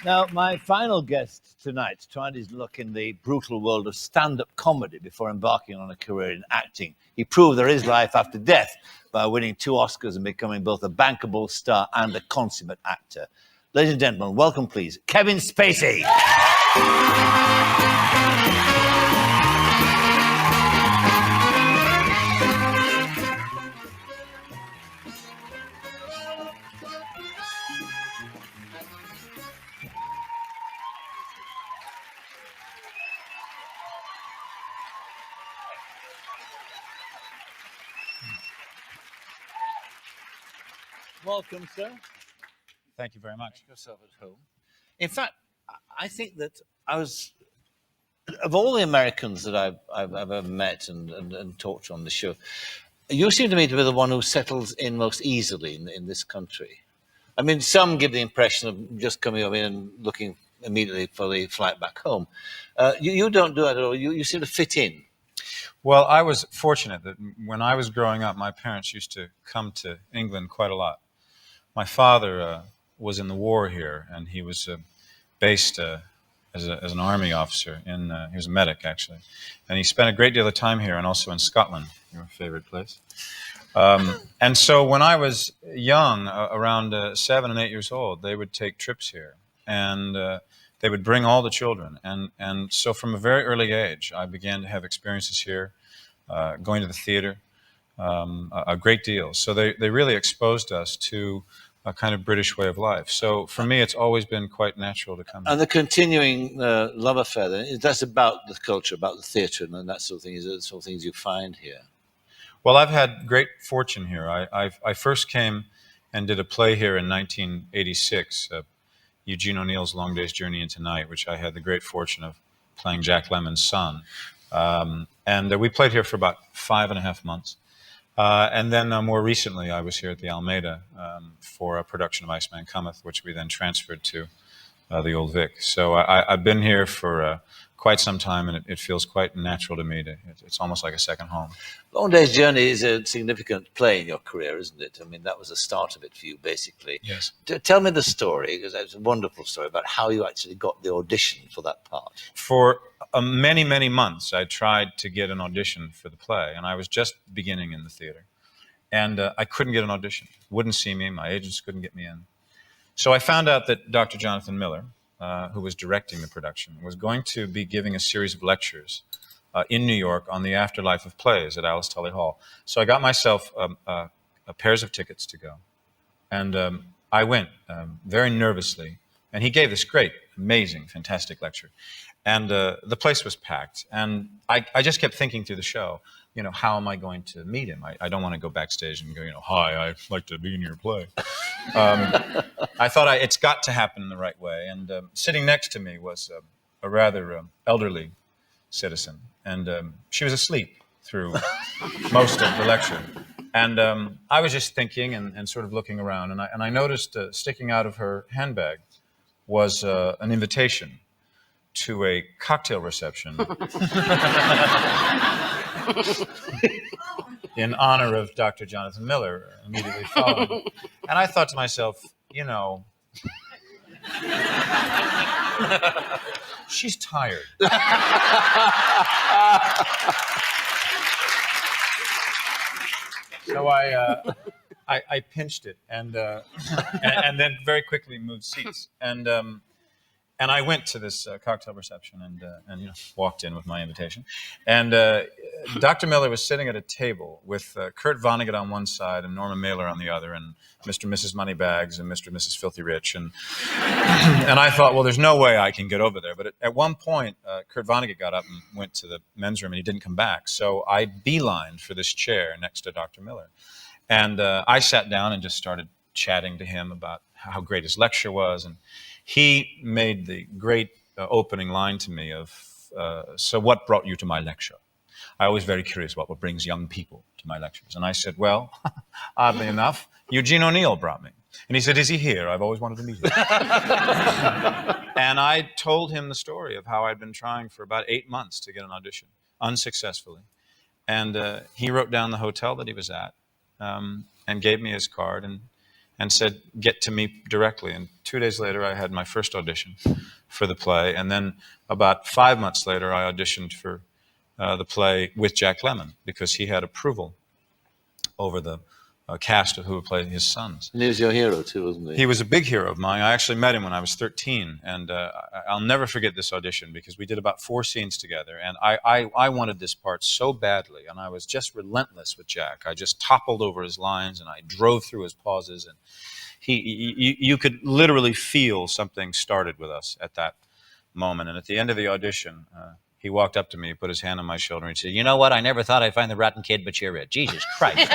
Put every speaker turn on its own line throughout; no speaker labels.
Now, my final guest tonight tried his luck in the brutal world of stand-up comedy before embarking on a career in acting. He proved there is life after death by winning 2 Oscars and becoming both a bankable star and a consummate actor. Ladies and gentlemen, welcome, please, Kevin Spacey. Welcome, sir.
Thank you very much.
Make yourself at home. In fact, I think that of all the Americans that I've ever met and talked to on the show, you seem to me to be the one who settles in most easily in this country. I mean, some give the impression of just coming over in and looking immediately for the flight back home. You don't do that at all. You seem to fit in.
Well, I was fortunate that when I was growing up, my parents used to come to England quite a lot. My father was in the war here, and he was based as an army officer. He was a medic, actually. And he spent a great deal of time here and also in Scotland, your favorite place. And so when I was young, around 7 and 8 years old, they would take trips here. And they would bring all the children. And so from a very early age, I began to have experiences here, going to the theater, a great deal. So they really exposed us to a kind of British way of life. So for me, it's always been quite natural to come here.
And the continuing love affair, then, that's about the culture, about the theatre and that sort of thing. Is it the sort of things you find here?
Well, I've had great fortune here. I first came and did a play here in 1986, Eugene O'Neill's Long Day's Journey into Night, which I had the great fortune of playing Jack Lemmon's son. And we played here for about 5.5 months. And then more recently, I was here at the Almeida for a production of Iceman Cometh, which we then transferred to the Old Vic. So I've been here for quite some time, and it feels quite natural to me. It's almost like a second home.
Long Day's Journey is a significant play in your career, isn't it? I mean, that was the start of it for you, basically.
Yes.
Tell me the story, because it's a wonderful story about how you actually got the audition for that part.
For many, many months, I tried to get an audition for the play, and I was just beginning in the theater. And I couldn't get an audition. Wouldn't see me. My agents couldn't get me in. So I found out that Dr. Jonathan Miller, who was directing the production, was going to be giving a series of lectures in New York on the afterlife of plays at Alice Tully Hall. So I got myself a pairs of tickets to go. And I went very nervously. And he gave this great, amazing, fantastic lecture. And the place was packed. And I just kept thinking through the show, how am I going to meet him? I don't want to go backstage and go, hi, I'd like to be in your play. I thought it's got to happen in the right way. And sitting next to me was a rather elderly citizen. And she was asleep through most of the lecture. And I was just thinking and sort of looking around. And I noticed sticking out of her handbag was an invitation to a cocktail reception in honor of Dr. Jonathan Miller immediately following. And I thought to myself, she's tired. So I pinched it and then very quickly moved seats. And I went to this cocktail reception and walked in with my invitation. And Dr. Miller was sitting at a table with Kurt Vonnegut on one side and Norma Mailer on the other, and Mr. and Mrs. Moneybags and Mr. and Mrs. Filthy Rich. And I thought, well, there's no way I can get over there. But at one point, Kurt Vonnegut got up and went to the men's room, and he didn't come back. So I beelined for this chair next to Dr. Miller. And I sat down and just started chatting to him about how great his lecture was. And he made the great opening line to me of, so what brought you to my lecture? I was very curious what brings young people to my lectures. And I said, well, oddly enough, Eugene O'Neill brought me. And he said, is he here? I've always wanted to meet him. And I told him the story of how I'd been trying for about 8 months to get an audition, unsuccessfully. And he wrote down the hotel that he was at and gave me his card. And and said, "Get to me directly." And 2 days later, I had my first audition for the play. And then about 5 months later, I auditioned for the play with Jack Lemmon because he had approval over the cast of who would play his sons.
And he was your hero too, wasn't he?
He was a big hero of mine. I actually met him when I was 13, and I'll never forget this audition because we did about 4 scenes together, and I wanted this part so badly, and I was just relentless with Jack. I just toppled over his lines, and I drove through his pauses, and you could literally feel something started with us at that moment. And at the end of the audition, he walked up to me, put his hand on my shoulder, and he said, "You know what? I never thought I'd find the rotten kid, but you're it. Jesus Christ."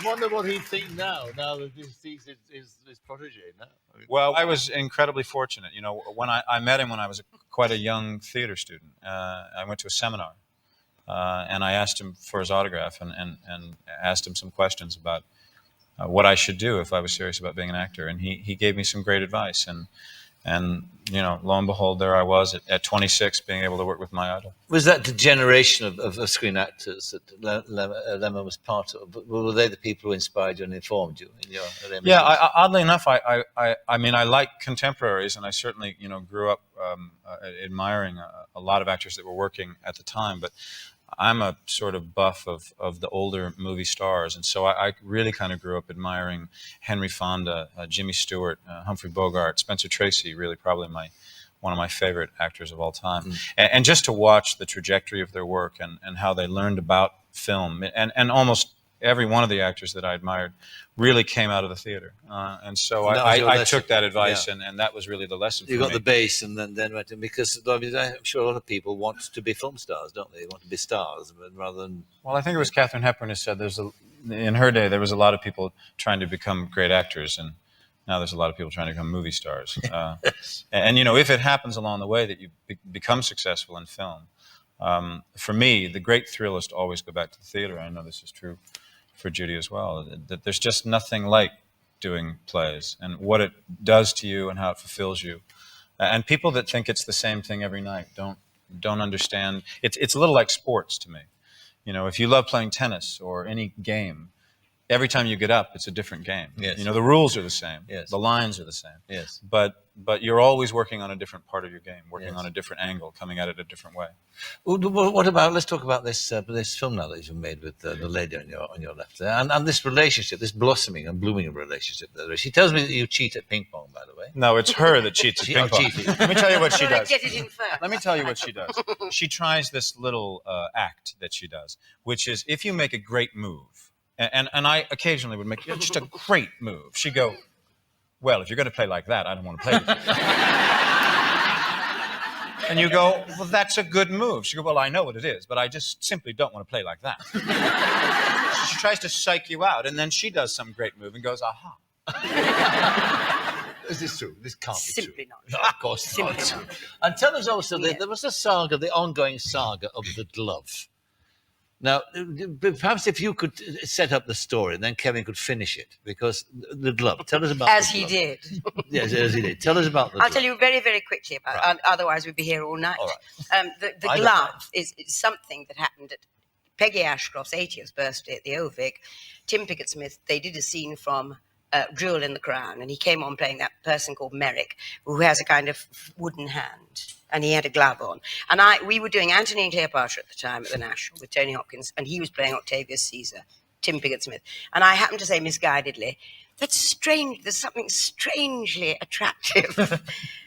I wonder what he'd think now that he sees his protege now.
Well, I was incredibly fortunate. You know, when I met him when I was quite a young theater student, I went to a seminar, and I asked him for his autograph and asked him some questions about what I should do if I was serious about being an actor. And he gave me some great advice. And you know, lo and behold, there I was at 26, being able to work with my idol.
Was that the generation of screen actors that Lemmon was part of? Were they the people who inspired you and informed you in your early
Yeah,
years?
oddly enough, I mean, I like contemporaries, and I certainly, you know, grew up admiring a lot of actors that were working at the time. But I'm a sort of buff of the older movie stars, and so I really kind of grew up admiring Henry Fonda, Jimmy Stewart, Humphrey Bogart, Spencer Tracy. Really, probably one of my favorite actors of all time. And just to watch the trajectory of their work and how they learned about film, and almost every one of the actors that I admired really came out of the theater. And so
And that was your
I
lesson.
took that advice,
Yeah.
and that was really the lesson for
You
me.
got the base, and then went in, because I mean, I'm sure a lot of people want to be film stars, don't they? They want to be stars rather than.
Well, I think it was Katharine Hepburn who said in her day, there was a lot of people trying to become great actors, and now there's a lot of people trying to become movie stars. And, you know, if it happens along the way that you become successful in film, for me, the great thrill is to always go back to the theater. I know this is true for Judi as well, that there's just nothing like doing plays and what it does to you and how it fulfills you. And people that think it's the same thing every night don't understand. It's a little like sports to me. You know, if you love playing tennis or any game, every time you get up, it's a different game.
Yes.
You know, the rules are the same.
Yes.
The lines are the same.
Yes.
But you're always working on a different part of your game, working
Yes.
on a different angle, coming at it a different way.
Well, what about? Let's talk about this film now that you've made with the lady on your left there, and this relationship, this blossoming and blooming relationship. She tells me that you cheat at ping pong, by the way.
No, it's her that cheats at ping pong.
cheating.
Let me tell you what she does.
Get it in first.
Let me tell you what she does. She tries this little act that she does, which is if you make a great move, and I occasionally would make just a great move, she'd go, "Well, if you're going to play like that, I don't want to play with you." And you go, "Well, that's a good move." She goes, "Well, I know what it is, but I just simply don't want to play like that." She tries to psych you out, and then she does some great move and goes, "Aha."
Is this true? This can't be
Simply
true.
not.
No, of course
Simply
not.
not.
And tell us also that
Yeah.
there was a saga, the ongoing saga of the glove. Now, perhaps if you could set up the story, and then Kevin could finish it, because the glove. Tell us about
As
the
he
glove.
did.
Yes, as he did. Tell us about the
I'll
glove.
tell you very, very quickly about
Right.
it. Otherwise, we'd be here all night.
All right.
The
I don't
glove is something that happened at Peggy Ashcroft's 80th birthday at the Old Vic. Tim Pickett-Smith, they did a scene from Jewel in the Crown, and he came on playing that person called Merrick, who has a kind of wooden hand, and he had a glove on. And we were doing Antony and Cleopatra at the time at the National with Tony Hopkins, and he was playing Octavius Caesar, Tim Pickett-Smith. And I happened to say misguidedly, "That's strange, there's something strangely attractive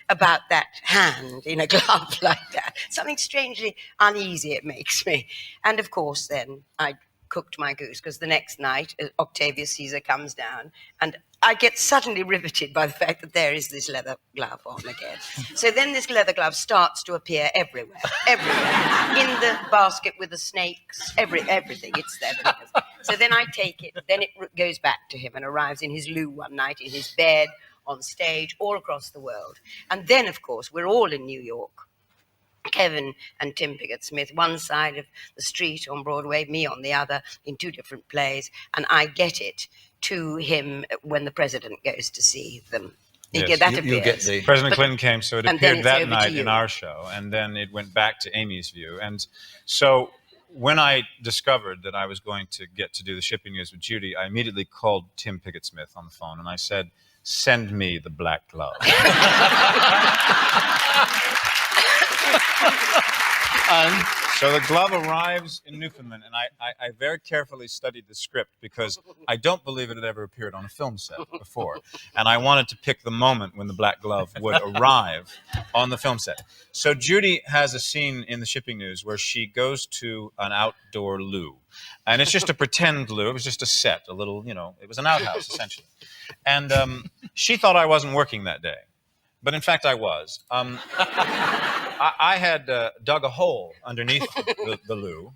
about that hand in a glove like that. Something strangely uneasy it makes me." And of course then I cooked my goose, because the next night Octavius Caesar comes down, and I get suddenly riveted by the fact that there is this leather glove on again. So then this leather glove starts to appear everywhere, in the basket with the snakes, everything. It's there. So then I take it, then it goes back to him and arrives in his loo one night, in his bed, on stage, all across the world. And then, of course, we're all in New York. Kevin and Tim Pickett-Smith, one side of the street on Broadway, me on the other, in 2 different plays, and I get it to him when the president goes to see them.
Yes.
That
You get
appears.
the.
President Clinton came, so it
And then
appeared
it's
that
over to
night
you.
in our show, and then it went back to Amy's view. And so when I discovered that I was going to get to do the shipping news with Judi, I immediately called Tim Pickett-Smith on the phone, and I said, "Send me the black glove."
And
So the glove arrives in Newfoundland, and I very carefully studied the script because I don't believe it had ever appeared on a film set before. And I wanted to pick the moment when the black glove would arrive on the film set. So Judi has a scene in the shipping news where she goes to an outdoor loo. And it's just a pretend loo. It was just a set, a little, it was an outhouse, essentially. And she thought I wasn't working that day. But in fact, I was. I had dug a hole underneath the loo.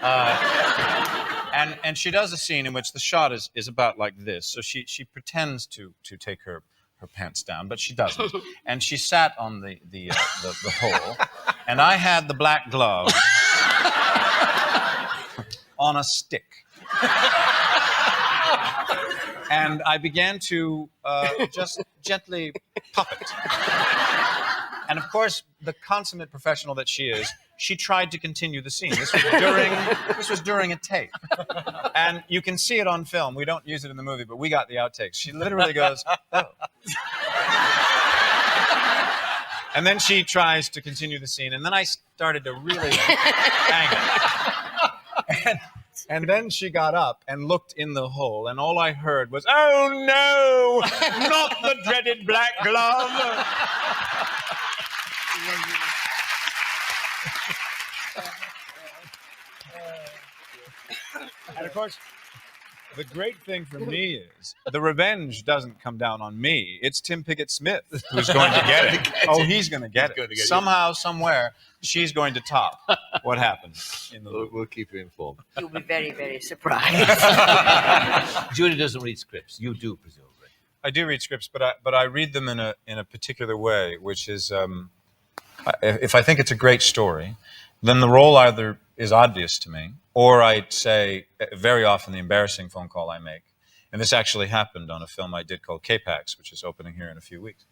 And she does a scene in which the shot is about like this. So she pretends to take her pants down, but she doesn't. And she sat on the hole. And I had the black glove on a stick. And I began to just gently pop it. And of course, the consummate professional that she is, she tried to continue the scene. This was during a tape. And you can see it on film. We don't use it in the movie, but we got the outtakes. She literally goes, "Oh." And then she tries to continue the scene. And then I started to really bang it. And then she got up and looked in the hole, and all I heard was, "Oh no, not the dreaded black glove." And of course, the great thing for me is the revenge doesn't come down on me. It's Tim Pickett-Smith who's going to get it. Oh, he's going to get it. Somehow, somewhere, she's going to top what happens in the movie.
we'll keep you informed.
You'll be very, very surprised.
Judi doesn't read scripts. You do, presumably.
I do read scripts, but I read them in a particular way, which is if I think it's a great story, then the role either is obvious to me, or I'd say very often the embarrassing phone call I make. And this actually happened on a film I did called K-Pax, which is opening here in a few weeks.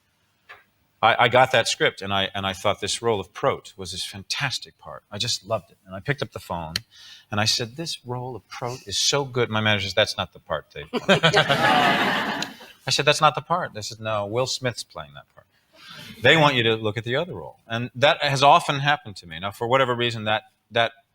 I got that script, and I thought this role of Prote was this fantastic part. I just loved it. And I picked up the phone, and I said, "This role of Prote is so good." My manager says, "That's not the part, Dave." I said, "That's not the part." They said, "No, Will Smith's playing that part. They want you to look at the other role." And that has often happened to me. Now, for whatever reason, that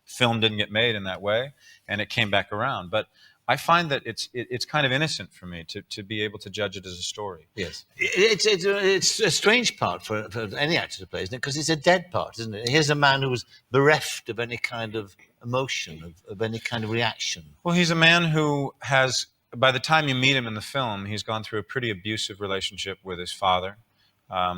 film didn't get made in that way, and it came back around. But I find that it's kind of innocent for me to be able to judge it as a story.
Yes, it's a strange part for any actor to play, isn't it? Because it's a dead part, isn't it? Here's a man who was bereft of any kind of emotion, of any kind of reaction.
Well, he's a man who has, by the time you meet him in the film, he's gone through a pretty abusive relationship with his father.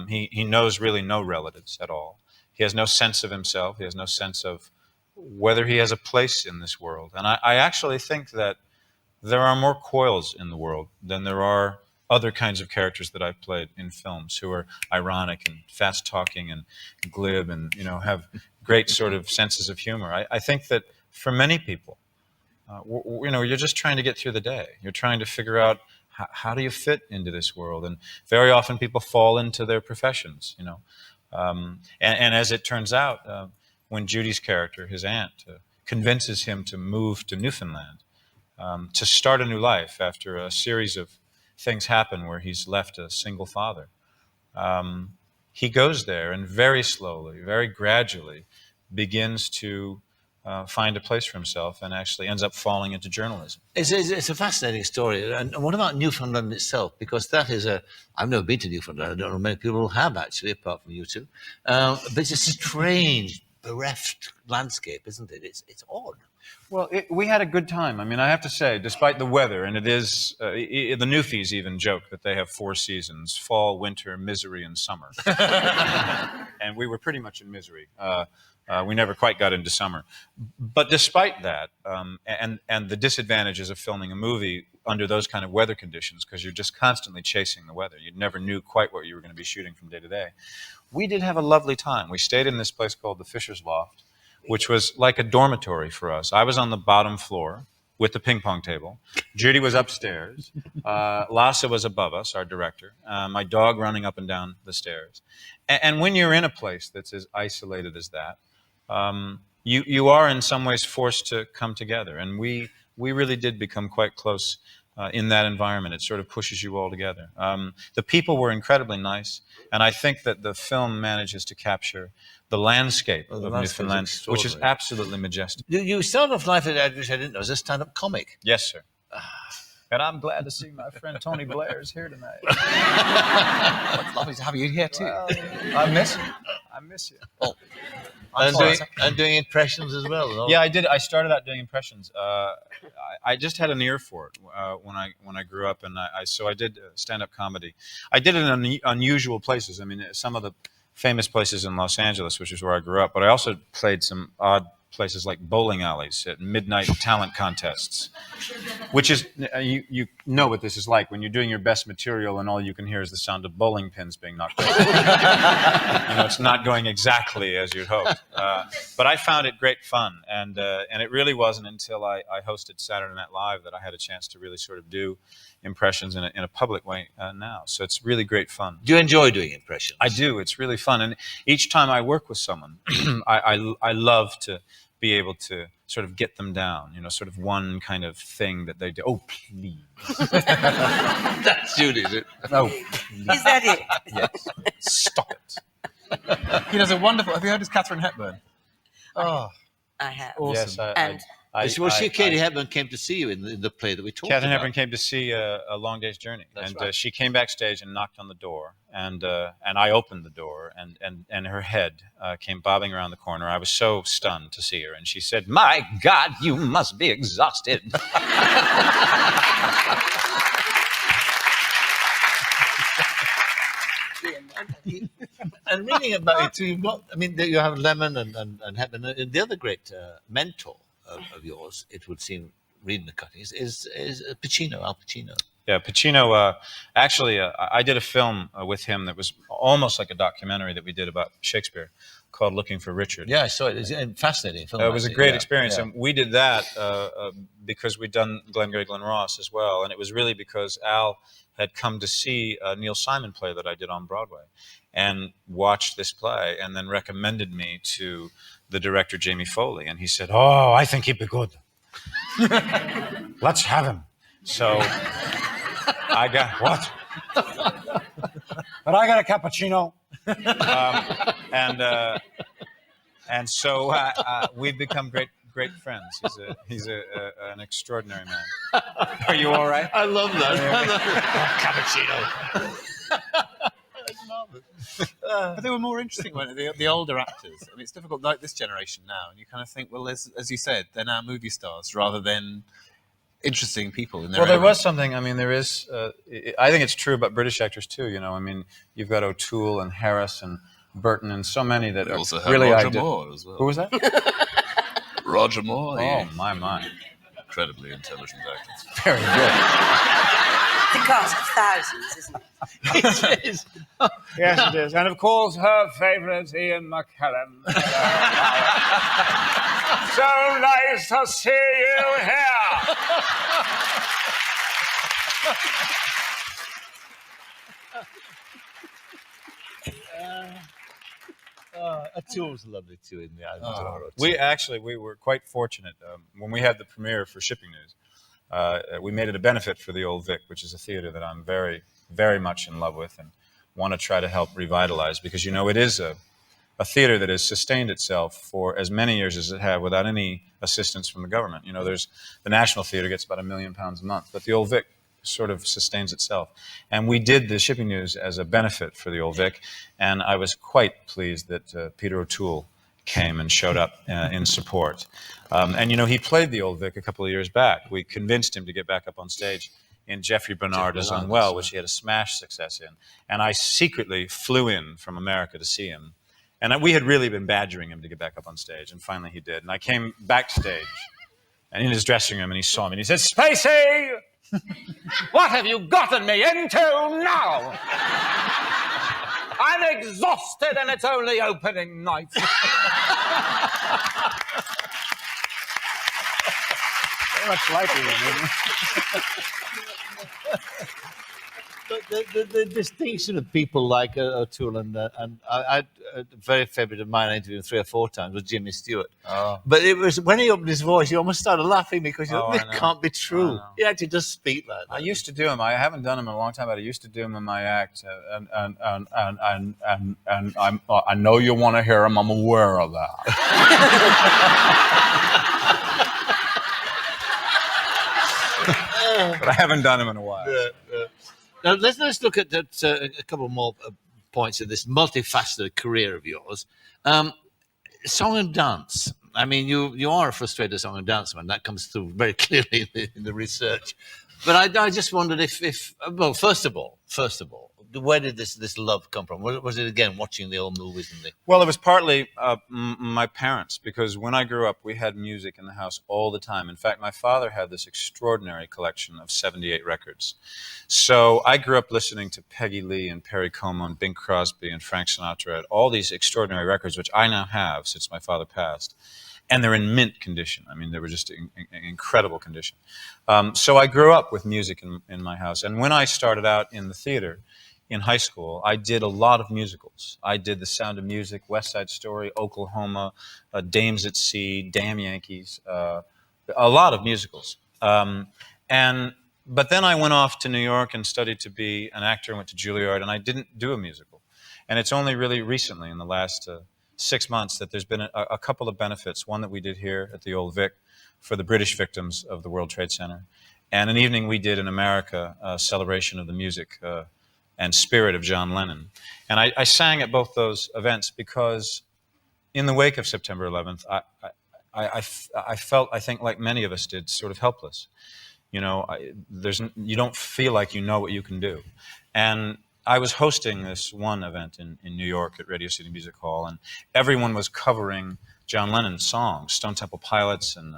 He knows really no relatives at all. He has no sense of himself. He has no sense of whether he has a place in this world. And I actually think that there are more coils in the world than there are other kinds of characters that I've played in films who are ironic and fast-talking and glib and, have great sort of senses of humor. I think that for many people, you're just trying to get through the day. You're trying to figure out how do you fit into this world? And very often people fall into their professions, And as it turns out, when Judi's character, his aunt, convinces him to move to Newfoundland, to start a new life after a series of things happen where he's left a single father, he goes there and very slowly, very gradually begins to find a place for himself and actually ends up falling into journalism.
It's a fascinating story. And what about Newfoundland itself? Because that is I've never been to Newfoundland. I don't know many people who have, actually, apart from you two. But it's a strange, bereft landscape, isn't it? It's odd.
Well, we had a good time. I mean, I have to say, despite the weather, and it is, the Newfies even joke that they have 4 seasons: fall, winter, misery, and summer. And we were pretty much in misery. We never quite got into summer. But despite that, and the disadvantages of filming a movie under those kind of weather conditions, because you're just constantly chasing the weather. You never knew quite what you were going to be shooting from day to day. We did have a lovely time. We stayed in this place called the Fisher's Loft, which was like a dormitory for us. I was on the bottom floor with the ping pong table. Judi was upstairs. Lasse was above us, our director. My dog running up and down the stairs. And when you're in a place that's as isolated as that, you are in some ways forced to come together, and we really did become quite close in that environment. It sort of pushes you all together. The people were incredibly nice, and I think that the film manages to capture the landscape
the
of
landscape is
Newfoundland, which is
extraordinary.
absolutely majestic.
You started off life at which I didn't know, as a stand-up comic.
Yes, sir. And I'm glad to see my friend Tony Blair is here tonight.
It's lovely to have you here too.
Well, I miss you. I miss you.
Oh,
And doing impressions as well. No?
Yeah, I did. I started out doing impressions. I just had an ear for it when I grew up, and so I did stand-up comedy. I did it in unusual places. I mean, some of the famous places in Los Angeles, which is where I grew up, but I also played some odd places like bowling alleys at midnight talent contests, which is, you know what this is like when you're doing your best material and all you can hear is the sound of bowling pins being knocked over. It's not going exactly as you'd hoped. But I found it great fun, and it really wasn't until I hosted Saturday Night Live that I had a chance to really sort of do impressions in a public way now. So it's really great fun.
Do you enjoy doing impressions?
I do. It's really fun, and each time I work with someone, I love to be able to sort of get them down, sort of one kind of thing that they do. Oh, please.
That's Judi, is it?
Oh,
Is that it?
yes. Stop it.
he does a wonderful. Have you heard his Catherine Hepburn? Oh,
I have.
awesome.
Yes,
And
Katie Hepburn came to see you in the play that we talked
Catherine
about.
Hepburn came to see A Long Day's Journey,
That's
and
right.
she came backstage and knocked on the door, and I opened the door, and her head came bobbing around the corner. I was so stunned to see her, and she said, "My God, you must be exhausted."
And reading about it too, you have Lemon and Hepburn. And the other great mentor of yours, it would seem, reading the cuttings, is Pacino, Al Pacino.
Yeah, Pacino. Actually, I did a film with him that was almost like a documentary that we did about Shakespeare, called "Looking for Richard."
Yeah, I saw it. It's a fascinating film.
It was a
actually.
great
Yeah,
experience,
yeah.
and we did that because we'd done Glengarry Glen Ross as well, and it was really because Al had come to see a Neil Simon play that I did on Broadway, and watched this play, and then recommended me to the director Jamie Foley, and he said, "Oh, I think he'd be good. Let's have him." So I got what? But I got a cappuccino, and so we've become great friends. He's an extraordinary man. Are you all right?
I love that. Cappuccino.
But they were more interesting, weren't they? The older actors. I mean, it's difficult, like this generation now, and you kind of think, well, as you said, they're now movie stars rather than interesting people in their
Well, there
own
was
right.
something. I mean, there is. I think it's true about British actors too. I mean, you've got O'Toole and Harris and Burton and so many that
We
are
also had
really
Roger
ideal.
Moore as well.
Who was that?
Roger Moore.
Oh my!
Incredibly intelligent actor.
Very good.
The cast of thousands, isn't it?
It is.
Yes, it is. And of course, her favourite, Ian McKellen. So nice to see you here.
O'Toole's lovely too in the album.
We were quite fortunate when we had the premiere for Shipping News. We made it a benefit for the Old Vic, which is a theater that I'm very, very much in love with and want to try to help revitalize, because it is a theater that has sustained itself for as many years as it had without any assistance from the government. There's the National Theater gets about £1 million a month, but the Old Vic sort of sustains itself. And we did the Shipping News as a benefit for the Old Vic, and I was quite pleased that Peter O'Toole came and showed up in support. And he played the Old Vic a couple of years back. We convinced him to get back up on stage in Jeffrey Bernard is Unwell, which he had a smash success in. And I secretly flew in from America to see him. And we had really been badgering him to get back up on stage, and finally he did. And I came backstage, and in his dressing room, and he saw me, and he said, "Spacey, what have you gotten me into now? I'm exhausted, and it's only opening night." Very much like him, isn't it?
But the distinction of people like O'Toole and I a very favourite of mine I interviewed him 3 or 4 times was Jimmy Stewart.
Oh.
But it was when he opened his voice, you almost started laughing because you
Oh,
thought,
I
this
know.
can't be
I
true.
know.
He actually just speak like that.
I used to do them. I haven't done them in a long time, but I used to do them in my act. And I know you want to hear them. I'm aware of that. But I haven't done them in a while.
Now let's look at that, a couple more points of this multifaceted career of yours. Song and dance. I mean, you are a frustrated song and dance man. That comes through very clearly in the research. But I just wondered if well, first of all, where did this love come from? Was it again watching the old movies and the?
Well, it was partly my parents, because when I grew up, we had music in the house all the time. In fact, my father had this extraordinary collection of 78 records. So I grew up listening to Peggy Lee and Perry Como and Bing Crosby and Frank Sinatra, and all these extraordinary records, which I now have since my father passed. And they're in mint condition. I mean, they were just in incredible condition. So I grew up with music in my house. And when I started out in the theater, in high school, I did a lot of musicals. I did The Sound of Music, West Side Story, Oklahoma, Dames at Sea, Damn Yankees, a lot of musicals. But then I went off to New York and studied to be an actor, went to Juilliard, and I didn't do a musical. And it's only really recently, in the last 6 months, that there's been a couple of benefits. One that we did here at the Old Vic for the British victims of the World Trade Center. And an evening we did in America, a celebration of the music and spirit of John Lennon. And I sang at both those events because in the wake of September 11th, I felt, I think like many of us did, sort of helpless. You know, you don't feel like you know what you can do. And I was hosting this one event in New York at Radio City Music Hall, and everyone was covering John Lennon's songs, Stone Temple Pilots and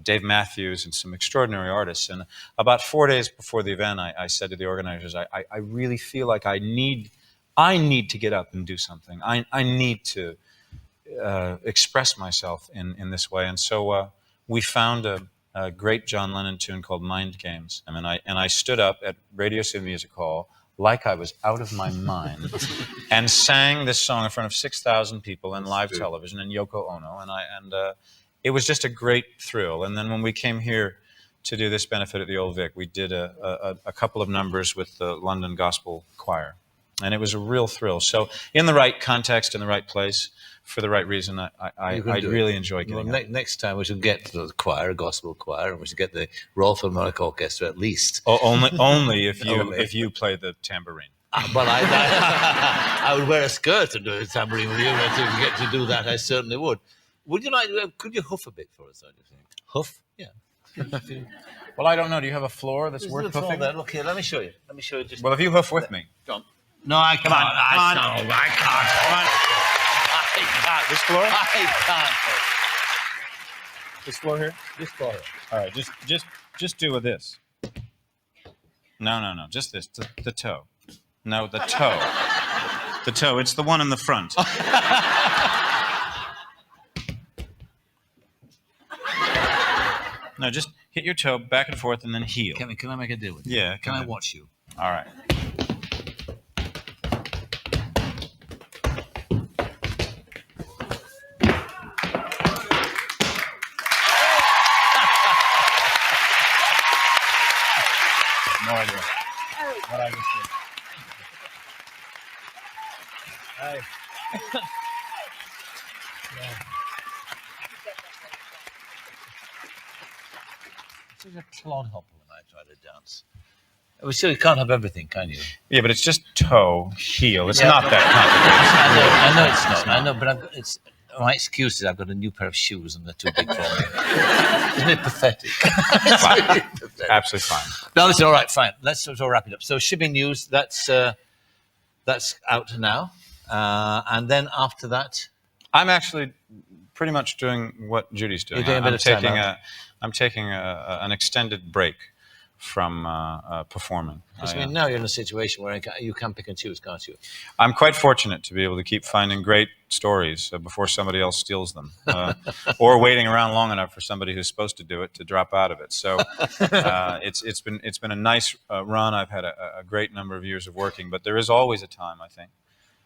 Dave Matthews and some extraordinary artists. And about 4 days before the event, I said to the organizers, I really feel like I need to get up and do something. I need to express myself in this way. And so we found a great John Lennon tune called Mind Games. I mean, I stood up at Radio City Music Hall like I was out of my mind and sang this song in front of 6,000 people in live television and Yoko Ono. And it was just a great thrill. And then when we came here to do this benefit at the Old Vic, we did a couple of numbers with the London Gospel Choir. And it was a real thrill. So in the right context, in the right place, for the right reason, I really enjoy getting up.
Next time we should get the choir, a gospel choir, and we should get the Royal Philharmonic Orchestra at least.
Oh, only if you play the tambourine.
Well, I would wear a skirt and do a tambourine with you. If you get to do that, I certainly would. Would you like? Could you huff a bit for us? I do think. Huff? Yeah.
Well, I don't know. Do you have a floor that's worth huffing?
Look here. Let me show you. Just.
Well, if you huff with me.
Come on. No, I can't. I can't.
Come on.
I can't.
This floor?
I can't.
This floor here?
This floor here.
All right. Just do with this. No. Just this. The toe. No, the toe. The toe. It's the one in the front. No, just hit your toe back and forth and then heel.
Can I make a deal with you?
Yeah.
Can I watch you?
All right. No idea what I just did.
Hey. Such a clodhopper when I try to dance. We still can't have everything, can you?
Yeah, but it's just toe, heel. It's not that
I know it's not. I know, but it's my excuse is I've got a new pair of shoes and they're too big for me. Isn't it pathetic?
complicated. Fine. Absolutely fine.
No, listen, all right, fine. Let's sort of wrap it up. So shipping news, that's out now. And then after that?
I'm actually pretty much doing what Judy's doing.
You're doing a bit of time out.
I'm taking an extended break from performing.
Because I mean, now you're in a situation where you can pick and choose, can't you?
I'm quite fortunate to be able to keep finding great stories before somebody else steals them, or waiting around long enough for somebody who's supposed to do it to drop out of it. So it's been a nice run. I've had a great number of years of working, but there is always a time, I think,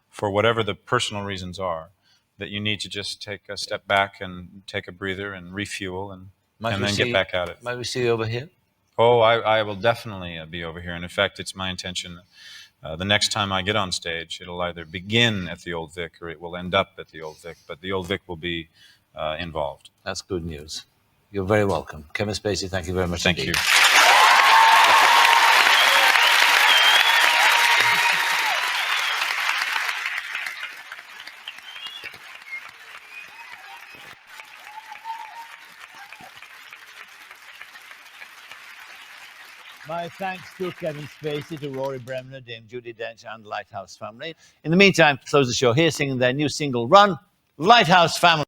for whatever the personal reasons are, that you need to just take a step back and take a breather and refuel and then get back at it.
Might we see you over here?
Oh, I will definitely be over here. And in fact, it's my intention the next time I get on stage, it'll either begin at the Old Vic or it will end up at the Old Vic, but the Old Vic will be involved.
That's good news. You're very welcome. Kevin Spacey, thank you very much
Thank
indeed.
you.
My thanks to Kevin Spacey, to Rory Bremner, Dame Judi Dench, and Lighthouse Family. In the meantime, close the show here singing their new single, Run, Lighthouse Family.